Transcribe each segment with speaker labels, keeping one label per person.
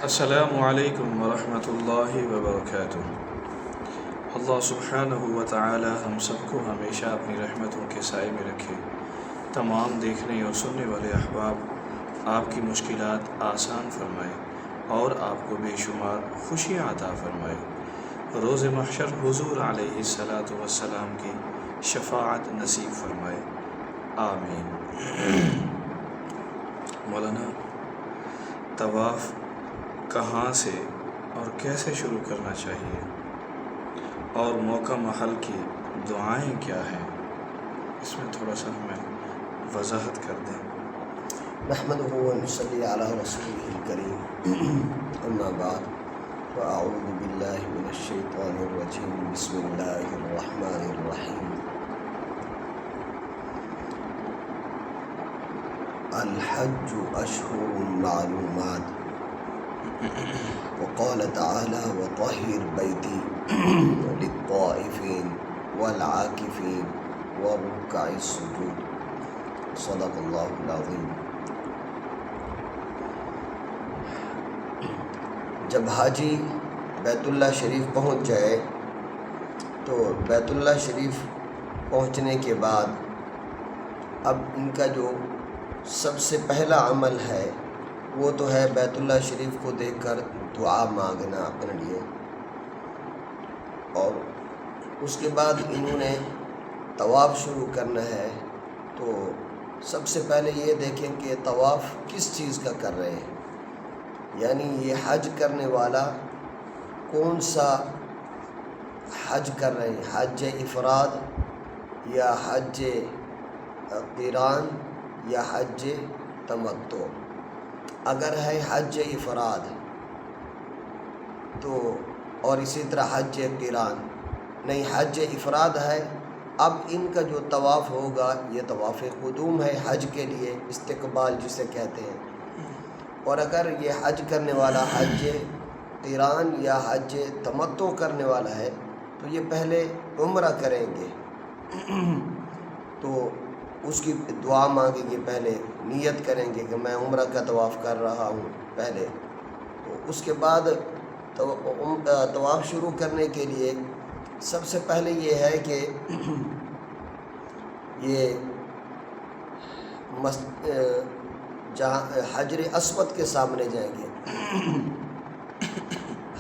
Speaker 1: السلام علیکم ورحمۃ اللہ وبرکاتہ۔ اللہ سبحانہ و تعالی ہم سب کو ہمیشہ اپنی رحمتوں کے سائے میں رکھے۔ تمام دیکھنے اور سننے والے احباب آپ کی مشکلات آسان فرمائے اور آپ کو بے شمار خوشیاں عطا فرمائے۔ روز محشر حضور علیہ الصلاۃ والسلام کی شفاعت نصیب فرمائے، آمین۔ مولانا، طواف کہاں سے اور کیسے شروع کرنا چاہیے اور موقع محل کی دعائیں کیا ہیں، اس میں تھوڑا سا ہمیں وضاحت کر دیں۔
Speaker 2: نحمدہ و نصلی علی رسولہ الکریم، اما بعد فاعوذ باللہ من الشیطان الرجیم، بسم اللہ الرحمن الرحیم۔ الحج اشہر معلومات، وقال تعالی وطہر بیتی للطائفین والعاکفین والرکع السجود، صدق اللہ العظیم۔ جب حاجی بیت اللہ شریف پہنچ جائے تو بیت اللہ شریف پہنچنے کے بعد اب ان کا جو سب سے پہلا عمل ہے وہ تو ہے بیت اللہ شریف کو دیکھ کر دعا مانگنا اپنے لیے، اور اس کے بعد انہوں نے طواف شروع کرنا ہے۔ تو سب سے پہلے یہ دیکھیں کہ طواف کس چیز کا کر رہے ہیں، یعنی یہ حج کرنے والا کون سا حج کر رہے ہیں، حج افراد یا حج قران یا حج تمتع۔ اگر ہے حج افراد تو، اور اسی طرح حج قران نہیں، حج افراد ہے، اب ان کا جو طواف ہوگا یہ طواف قدوم ہے، حج کے لیے استقبال جسے کہتے ہیں۔ اور اگر یہ حج کرنے والا حج قران یا حج تمتع کرنے والا ہے تو یہ پہلے عمرہ کریں گے، تو اس کی دعا مانگیں گے، پہلے نیت کریں گے کہ میں عمرہ کا طواف کر رہا ہوں پہلے۔ تو اس کے بعد طواف شروع کرنے کے لیے سب سے پہلے یہ ہے کہ یہ جہاں حجر اسود کے سامنے جائیں گے،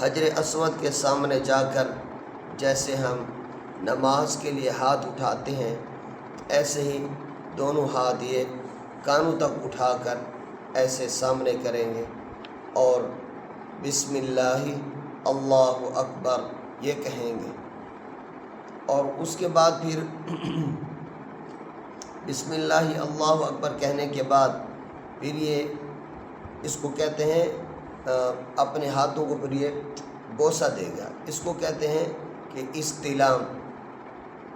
Speaker 2: حجر اسود کے سامنے جا کر جیسے ہم نماز کے لیے ہاتھ اٹھاتے ہیں ایسے ہی دونوں ہاتھ یہ کانوں تک اٹھا کر ایسے سامنے کریں گے اور بسم اللہ اللہ اکبر یہ کہیں گے، اور اس کے بعد پھر بسم اللہ اللہ اکبر کہنے کے بعد پھر یہ اس کو کہتے ہیں اپنے ہاتھوں کو پھر یہ بوسہ دے گا، اس کو کہتے ہیں کہ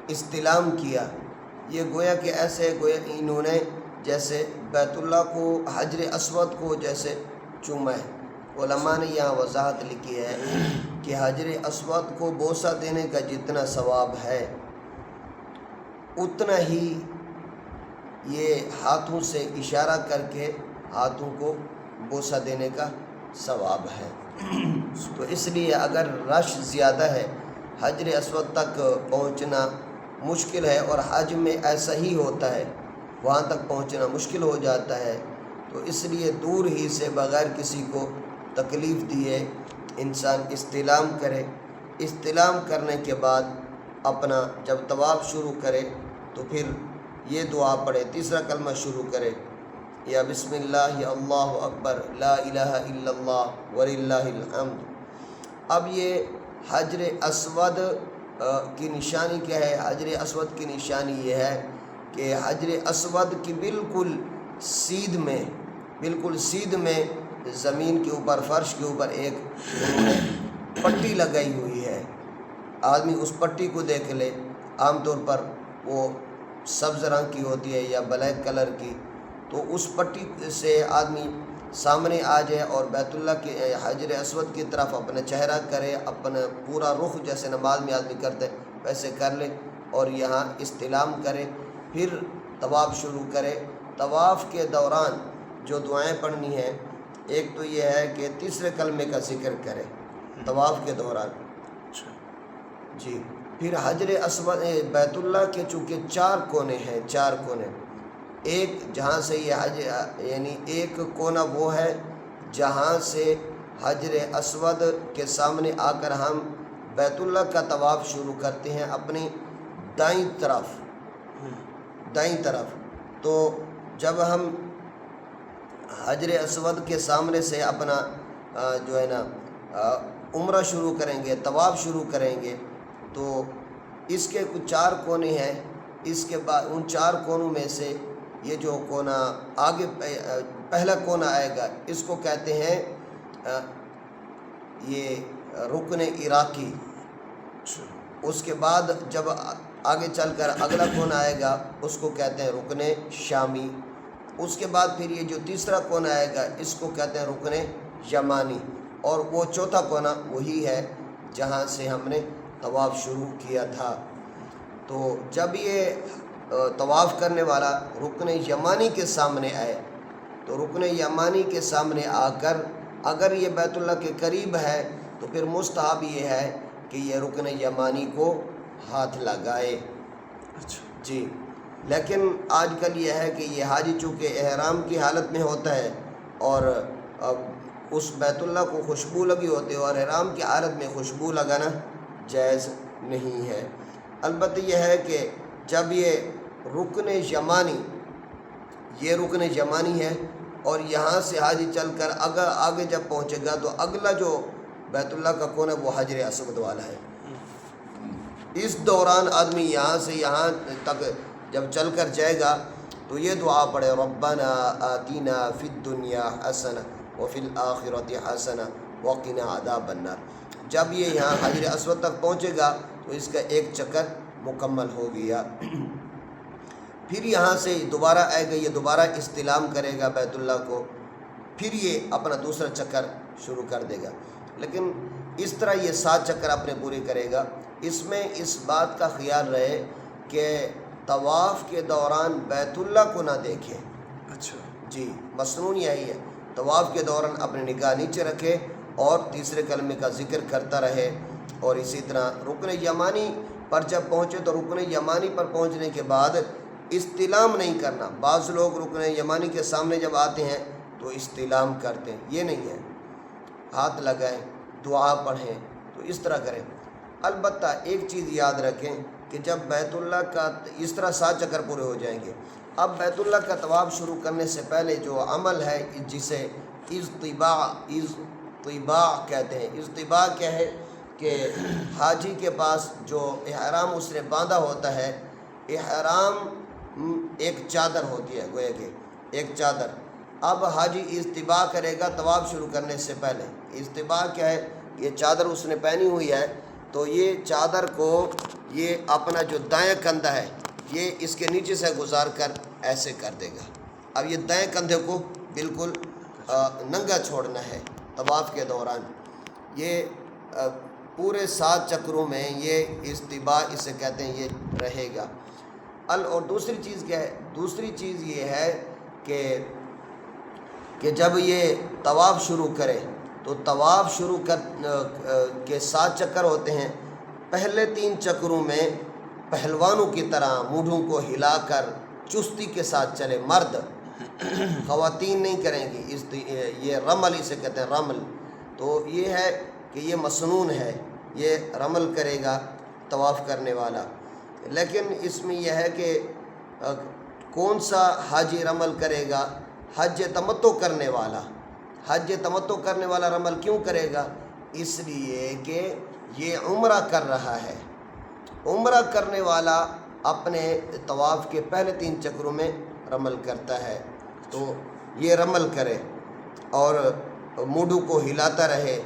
Speaker 2: استلام کیا۔ یہ گویا کہ ایسے گویا انہوں نے جیسے بیت اللہ کو حجر اسود کو جیسے چوما ہے۔ علماء نے یہاں وضاحت لکھی ہے کہ حجر اسود کو بوسہ دینے کا جتنا ثواب ہے اتنا ہی یہ ہاتھوں سے اشارہ کر کے ہاتھوں کو بوسہ دینے کا ثواب ہے۔ تو اس لیے اگر رش زیادہ ہے، حجر اسود تک پہنچنا مشکل ہے، اور حج میں ایسا ہی ہوتا ہے، وہاں تک پہنچنا مشکل ہو جاتا ہے، تو اس لیے دور ہی سے بغیر کسی کو تکلیف دیے انسان استلام کرے۔ استلام کرنے کے بعد اپنا جب طواف شروع کرے تو پھر یہ دعا پڑھے، تیسرا کلمہ شروع کرے، یا بسم اللہ اللہ اکبر لا الہ الا اللہ وللہ الحمد۔ اب یہ حجر اسود کی نشانی کیا ہے؟ حجر اسود کی نشانی یہ ہے کہ حجر اسود کی بالکل سیدھ میں زمین کے اوپر، فرش کے اوپر ایک پٹی لگائی ہوئی ہے۔ آدمی اس پٹی کو دیکھ لے، عام طور پر وہ سبز رنگ کی ہوتی ہے یا بلیک کلر کی، تو اس پٹی سے آدمی سامنے آ جائے اور بیت اللہ کے حجر اسود کی طرف اپنا چہرہ کرے، اپنا پورا رخ جیسے نماز میں آدمی کرتے ویسے کر لے اور یہاں استلام کرے، پھر طواف شروع کرے۔ طواف کے دوران جو دعائیں پڑھنی ہیں ایک تو یہ ہے کہ تیسرے کلمے کا ذکر کرے طواف کے دوران.
Speaker 1: اچھا.
Speaker 2: جی. پھر حجر اسود بیت اللہ کے چونکہ 4 کونے ہیں، 4 کونے، ایک جہاں سے یہ یعنی ایک کونا وہ ہے جہاں سے حجر اسود کے سامنے آ کر ہم بیت اللہ کا طواف شروع کرتے ہیں اپنی دائیں طرف. تو جب ہم حجر اسود کے سامنے سے اپنا جو ہے نا عمرہ شروع کریں گے، طواف شروع کریں گے، تو اس کے کچھ 4 کونے ہیں. اس کے بعد ان 4 کونوں میں سے یہ جو کونا آگے پہلا کونا آئے گا اس کو کہتے ہیں یہ رکن عراقی. اس کے بعد جب آگے چل کر اگلا کونا آئے گا اس کو کہتے ہیں رکن شامی. اس کے بعد پھر یہ جو تیسرا کونا آئے گا اس کو کہتے ہیں رکن یمانی. اور وہ چوتھا کونا وہی ہے جہاں سے ہم نے طواف شروع کیا تھا. تو جب یہ طواف کرنے والا رکن یمانی کے سامنے آئے تو رکن یمانی کے سامنے آ کر اگر یہ بیت اللہ کے قریب ہے تو پھر مستحب یہ ہے کہ یہ رکن یمانی کو ہاتھ لگائے.
Speaker 1: اچھا.
Speaker 2: جی. لیکن آج کل یہ ہے کہ یہ حاجی چونکہ احرام کی حالت میں ہوتا ہے اور اس بیت اللہ کو خوشبو لگی ہوتی ہے اور احرام کی حالت میں خوشبو لگانا جائز نہیں ہے. البتہ یہ ہے کہ جب یہ رکن یمانی ہے اور یہاں سے حاجی چل کر اگر آگے جب پہنچے گا تو اگلا جو بیت اللہ کا کونا وہ حجر اسود والا ہے. اس دوران آدمی یہاں سے یہاں تک جب چل کر جائے گا تو یہ دعا پڑھے ربنا آتینا فی الدنیا حسنہ وفی الآخرۃ حسنہ وقنا عذاب النار. جب یہ یہاں حجر اسود تک پہنچے گا تو اس کا ایک چکر مکمل ہو گیا. پھر یہاں سے دوبارہ آئے گا، یہ دوبارہ استلام کرے گا بیت اللہ کو، پھر یہ اپنا دوسرا چکر شروع کر دے گا. لیکن اس طرح یہ 7 چکر اپنے پورے کرے گا. اس میں اس بات کا خیال رہے کہ طواف کے دوران بیت اللہ کو نہ دیکھے.
Speaker 1: اچھا.
Speaker 2: جی. مسنون یہی ہے طواف کے دوران اپنی نگاہ نیچے رکھے اور تیسرے کلمے کا ذکر کرتا رہے. اور اسی طرح رکن یمانی پر جب پہنچے تو رکن یمانی پر پہنچنے کے بعد استلام نہیں کرنا. بعض لوگ رکن یمانی کے سامنے جب آتے ہیں تو استلام کرتے ہیں، یہ نہیں ہے. ہاتھ لگائیں، دعا پڑھیں، تو اس طرح کریں. البتہ ایک چیز یاد رکھیں کہ جب بیت اللہ کا اس طرح 7 چکر پورے ہو جائیں گے، اب بیت اللہ کا طواف شروع کرنے سے پہلے جو عمل ہے جسے اضطباع کہتے ہیں. اضطباع کیا ہے کہ حاجی کے پاس جو احرام اس نے باندھا ہوتا ہے، احرام ایک چادر ہوتی ہے، گویا کہ ایک چادر. اب حاجی اضطباع کرے گا طواف شروع کرنے سے پہلے. اضطباع کیا ہے؟ یہ چادر اس نے پہنی ہوئی ہے تو یہ چادر کو یہ اپنا جو دائیں کندھا ہے یہ اس کے نیچے سے گزار کر ایسے کر دے گا. اب یہ دائیں کندھے کو بالکل ننگا چھوڑنا ہے طواف کے دوران. یہ پورے 7 چکروں میں یہ اضطباع اسے کہتے ہیں، یہ رہے گا. اور دوسری چیز کیا ہے؟ دوسری چیز یہ ہے کہ جب یہ طواف شروع کرے تو طواف شروع کے 7 چکر ہوتے ہیں. پہلے 3 چکروں میں پہلوانوں کی طرح مونڈھوں کو ہلا کر چستی کے ساتھ چلے. مرد، خواتین نہیں کریں گی. یہ رمل اسے کہتے ہیں، رمل. تو یہ ہے کہ یہ مسنون ہے، یہ رمل کرے گا طواف کرنے والا. لیکن اس میں یہ ہے کہ کون سا حاجی رمل کرے گا؟ حج تمتع کرنے والا. حج تمتع کرنے والا رمل کیوں کرے گا؟ اس لیے کہ یہ عمرہ کر رہا ہے. عمرہ کرنے والا اپنے طواف کے پہلے 3 چکروں میں رمل کرتا ہے، تو یہ رمل کرے اور مونڈھوں کو ہلاتا رہے.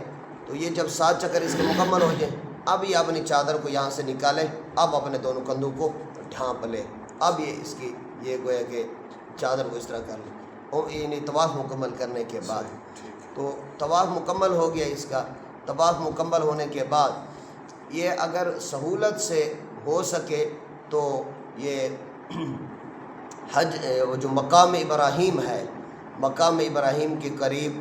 Speaker 2: تو یہ جب 7 چکر اس کے مکمل ہو جائیں، اب یہ اپنی چادر کو یہاں سے نکالے، اب اپنے دونوں کندھوں کو ڈھانپ لے. اب یہ اس کی یہ گویا کہ چادر کو اس طرح کر لے، اور یعنی طواف مکمل کرنے کے بعد. تو طواف مکمل ہو گیا اس کا. طواف مکمل ہونے کے بعد یہ اگر سہولت سے ہو سکے تو یہ جو مقام ابراہیم ہے، مقام ابراہیم کے قریب